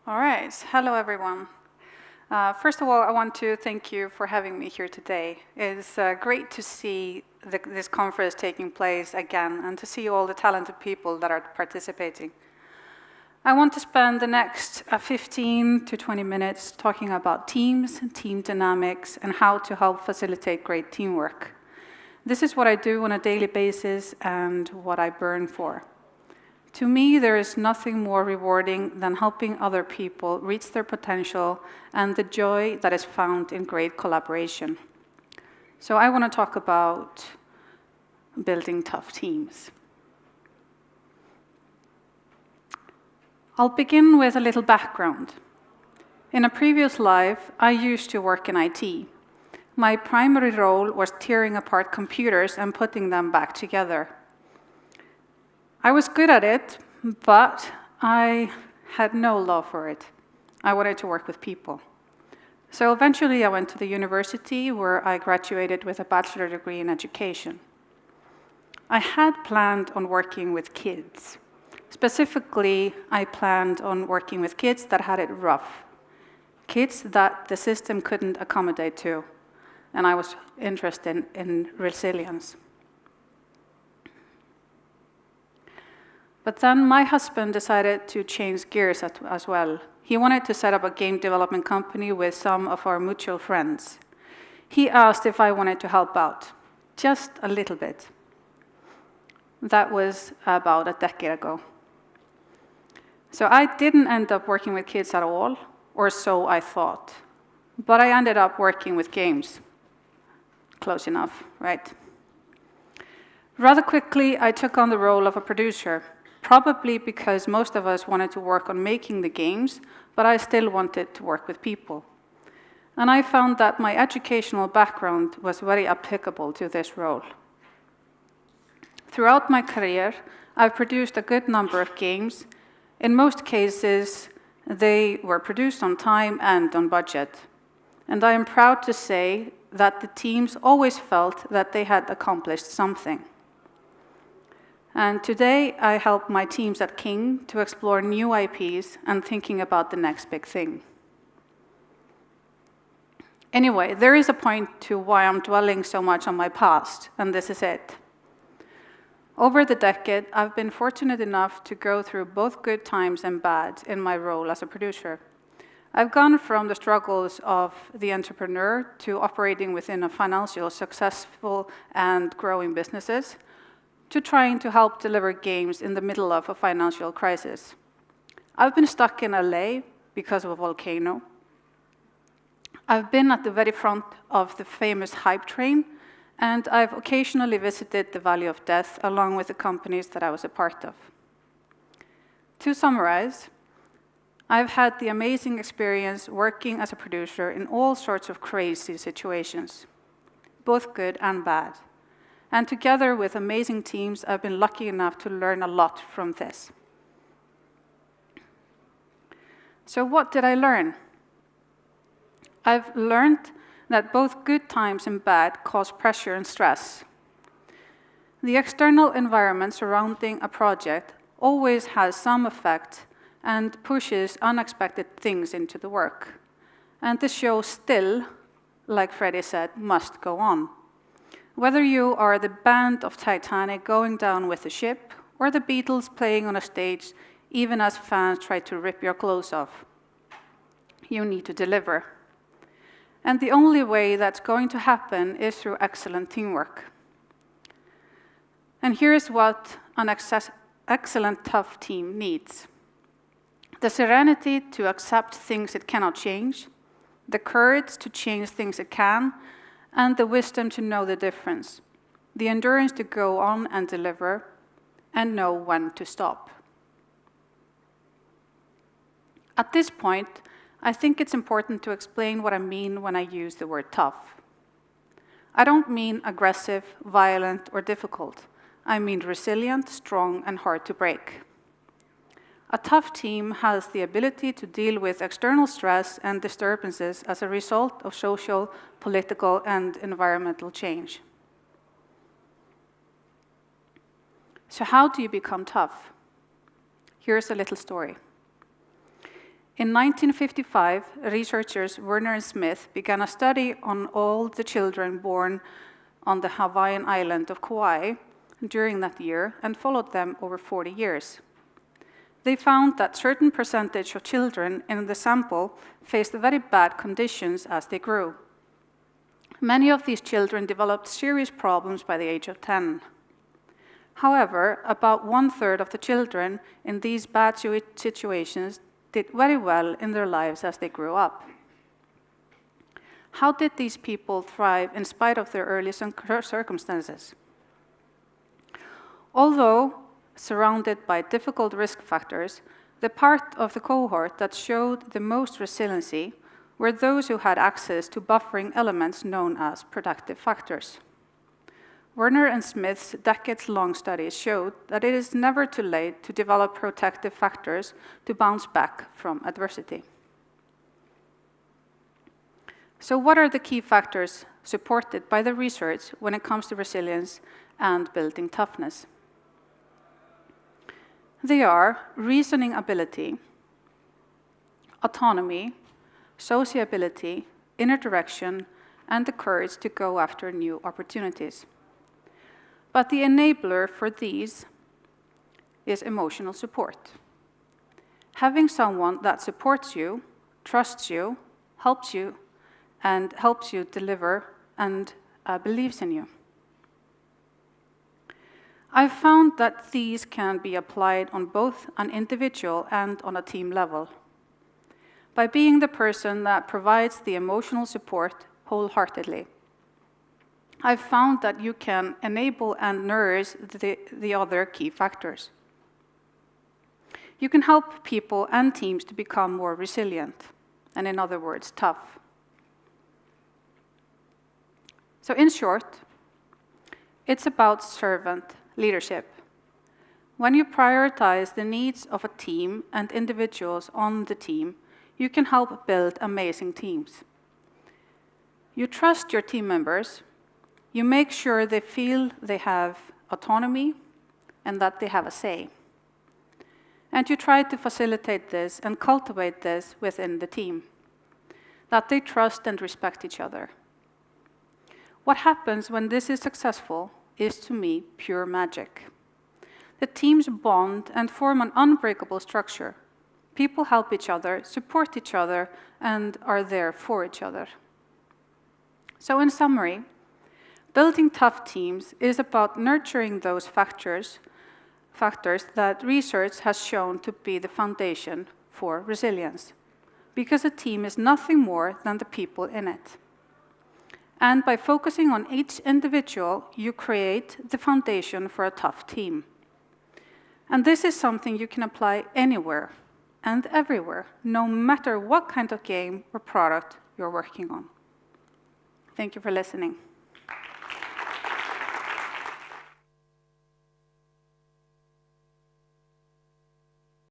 All right, hello everyone. First of all, I want to thank you for having me here today. It's great to see this conference taking place again and to see all the talented people that are participating. I want to spend the next 15 to 20 minutes talking about teams, team dynamics, and how to help facilitate great teamwork. This is what I do on a daily basis and what I burn for. To me, there is nothing more rewarding than helping other people reach their potential and the joy that is found in great collaboration. So I want to talk about building tough teams. I'll begin with a little background. In a previous life, I used to work in IT. My primary role was tearing apart computers and putting them back together. I was good at it, but I had no love for it. I wanted to work with people. So eventually I went to the university where I graduated with a bachelor degree in education. I had planned on working with kids. Specifically, I planned on working with kids that had it rough, kids that the system couldn't accommodate to, and I was interested in resilience. But then my husband decided to change gears as well. He wanted to set up a game development company with some of our mutual friends. He asked if I wanted to help out, just a little bit. That was about a decade ago. So I didn't end up working with kids at all, or so I thought. But I ended up working with games. Close enough, right? Rather quickly, I took on the role of a producer. Probably because most of us wanted to work on making the games, but I still wanted to work with people. And I found that my educational background was very applicable to this role. Throughout my career, I've produced a good number of games. In most cases, they were produced on time and on budget. And I am proud to say that the teams always felt that they had accomplished something. And today, I help my teams at King to explore new IPs and thinking about the next big thing. Anyway, there is a point to why I'm dwelling so much on my past, and this is it. Over the decade, I've been fortunate enough to go through both good times and bad in my role as a producer. I've gone from the struggles of the entrepreneur to operating within a financially successful and growing businesses, to trying to help deliver games in the middle of a financial crisis. I've been stuck in LA because of a volcano. I've been at the very front of the famous hype train, and I've occasionally visited the Valley of Death along with the companies that I was a part of. To summarize, I've had the amazing experience working as a producer in all sorts of crazy situations, both good and bad. And together with amazing teams, I've been lucky enough to learn a lot from this. So what did I learn? I've learned that both good times and bad cause pressure and stress. The external environment surrounding a project always has some effect and pushes unexpected things into the work. And the show still, like Freddie said, must go on. Whether you are the band of Titanic going down with the ship, or the Beatles playing on a stage, even as fans try to rip your clothes off, you need to deliver. And the only way that's going to happen is through excellent teamwork. And here's what an excellent tough team needs: the serenity to accept things it cannot change, the courage to change things it can, and the wisdom to know the difference, the endurance to go on and deliver, and know when to stop. At this point, I think it's important to explain what I mean when I use the word tough. I don't mean aggressive, violent, or difficult. I mean resilient, strong, and hard to break. A tough team has the ability to deal with external stress and disturbances as a result of social, political, and environmental change. So how do you become tough? Here's a little story. In 1955, researchers Werner and Smith began a study on all the children born on the Hawaiian island of Kauai during that year and followed them over 40 years. They found that certain percentage of children in the sample faced very bad conditions as they grew. Many of these children developed serious problems by the age of 10. However, about 1/3 of the children in these bad situations did very well in their lives as they grew up. How did these people thrive in spite of their early circumstances? Although surrounded by difficult risk factors, the part of the cohort that showed the most resiliency were those who had access to buffering elements known as protective factors. Werner and Smith's decades-long studies showed that it is never too late to develop protective factors to bounce back from adversity. So what are the key factors supported by the research when it comes to resilience and building toughness? They are reasoning ability, autonomy, sociability, inner direction, and the courage to go after new opportunities. But the enabler for these is emotional support. Having someone that supports you, trusts you, helps you deliver, and believes in you. I've found that these can be applied on both an individual and on a team level. By being the person that provides the emotional support wholeheartedly, I've found that you can enable and nourish the other key factors. You can help people and teams to become more resilient, and in other words, tough. So in short, it's about servant leadership. When you prioritize the needs of a team and individuals on the team, you can help build amazing teams. You trust your team members. You make sure they feel they have autonomy and that they have a say. And you try to facilitate this and cultivate this within the team, that they trust and respect each other. What happens when this is successful is, to me, pure magic. The teams bond and form an unbreakable structure. People help each other, support each other, and are there for each other. So in summary, building tough teams is about nurturing those factors that research has shown to be the foundation for resilience, because a team is nothing more than the people in it. And by focusing on each individual, you create the foundation for a tough team. And this is something you can apply anywhere and everywhere, no matter what kind of game or product you're working on. Thank you for listening.